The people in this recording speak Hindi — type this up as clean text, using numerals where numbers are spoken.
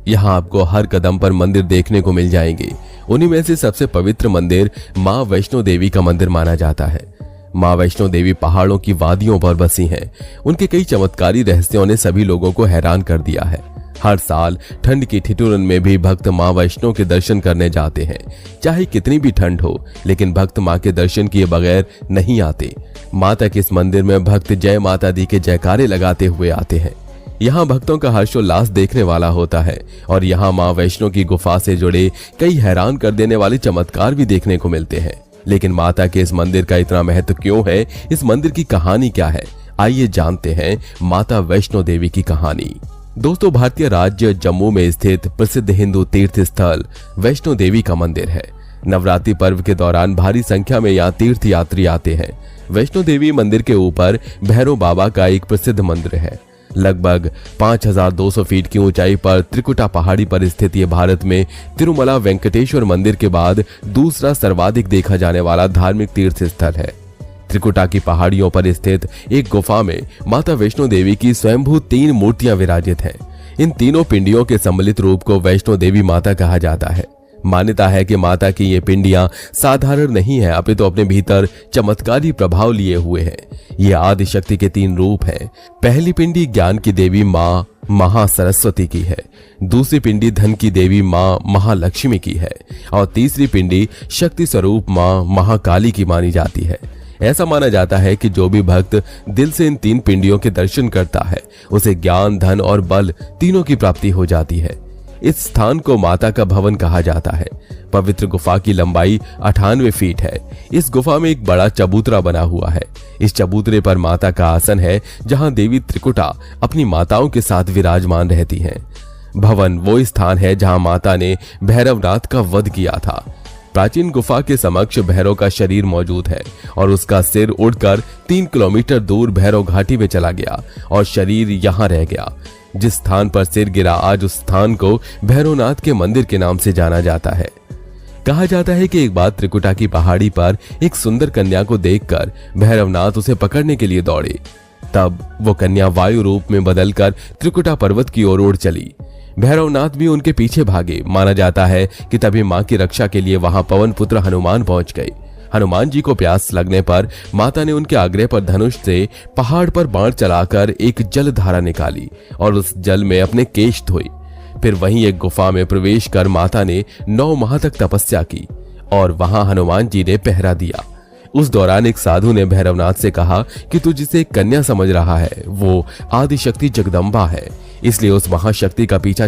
यहाँ आपको हर कदम पर मंदिर देखने को मिल जाएंगे। उन्हीं में से सबसे पवित्र मंदिर मां वैष्णो देवी का मंदिर माना जाता है। मां वैष्णो देवी पहाड़ों की वादियों पर बसी हैं। उनके कई चमत्कारी रहस्यों ने सभी लोगों को हैरान कर दिया है। हर साल ठंड की ठिठुरन में भी भक्त मां वैष्णो के दर्शन करने जाते हैं। चाहे कितनी भी ठंड हो, लेकिन भक्त मां के दर्शन किए बगैर नहीं आते। माता के इस मंदिर में भक्त जय माता दी के जयकारे लगाते हुए आते हैं। यहाँ भक्तों का हर्षोल्लास देखने वाला होता है और यहाँ मां वैष्णो की गुफा से जुड़े कई हैरान कर देने वाले चमत्कार भी देखने को मिलते हैं। लेकिन माता के इस मंदिर का इतना महत्व क्यों है? इस मंदिर की कहानी क्या है? आइए जानते हैं माता वैष्णो देवी की कहानी। दोस्तों, भारतीय राज्य जम्मू में स्थित प्रसिद्ध हिंदू तीर्थ स्थल वैष्णो देवी का मंदिर है। नवरात्रि पर्व के दौरान भारी संख्या में यहाँ तीर्थ यात्री आते हैं। वैष्णो देवी मंदिर के ऊपर भैरव बाबा का एक प्रसिद्ध मंदिर है। लगभग 5200 फीट की ऊंचाई पर त्रिकुटा पहाड़ी पर स्थित ये भारत में तिरुमला वेंकटेश्वर मंदिर के बाद दूसरा सर्वाधिक देखा जाने वाला धार्मिक तीर्थ स्थल है। त्रिकुटा की पहाड़ियों पर स्थित एक गुफा में माता वैष्णो देवी की स्वयंभू 3 मूर्तियां विराजित हैं। इन तीनों पिंडियों के सम्मिलित रूप को वैष्णो देवी माता कहा जाता है। मान्यता है कि माता की ये पिंडियां साधारण नहीं है, अपितु अपने भीतर चमत्कारी प्रभाव लिए हुए हैं। ये आदि शक्ति के 3 रूप हैं। पहली पिंडी ज्ञान की देवी मां महासरस्वती की है, दूसरी पिंडी धन की देवी मां महालक्ष्मी की है और तीसरी पिंडी शक्ति स्वरूप मां महाकाली की मानी जाती है। ऐसा माना जाता है कि जो भी भक्त दिल से इन 3 पिंडियों के दर्शन करता है, उसे ज्ञान, धन और बल तीनों की प्राप्ति हो जाती है। इस स्थान को माता का भवन कहा जाता है। पवित्र गुफा की लंबाई 98 फीट है। इस गुफा में एक बड़ा चबूतरा बना हुआ है। इस चबूतरे पर माता का आसन है, जहां देवी त्रिकुटा अपनी माताओं के साथ विराजमान रहती हैं। भवन वो स्थान है जहां माता ने भैरवनाथ का वध किया था। प्राचीन गुफा के समक्ष भैरव का शरीर मौजूद है और उसका सिर उड़कर 3 किलोमीटर दूर भैरव घाटी में चला गया और शरीर यहां रह गया। जिस स्थान पर सिर गिरा, आज उस स्थान को भैरवनाथ के मंदिर के नाम से जाना जाता है। कहा जाता है कि एक बार त्रिकुटा की पहाड़ी पर एक सुंदर कन्या को देखकर भैरवनाथ उसे पकड़ने के लिए दौड़े। तब वो कन्या वायु रूप में बदलकर त्रिकुटा पर्वत की ओर उड़ चली। भैरवनाथ भी उनके पीछे भागे। माना जाता है कि तभी मां की रक्षा के लिए वहां पवन पुत्र हनुमान पहुंच गए। हनुमान जी को प्यास लगने पर माता ने उनके आग्रह पर धनुष से पहाड़ पर बाण चलाकर एक जल धारा निकाली और उस जल में अपने केश धोए। फिर वहीं एक गुफा में प्रवेश कर माता ने 9 माह तक तपस्या की और वहां हनुमान जी ने पहरा दिया। उस दौरान एक साधु ने भैरवनाथ से कहा कि तू जिसे कन्या समझ रहा है वो आदिशक्ति जगदम्बा है, इसलिए उस महाशक्ति का पीछा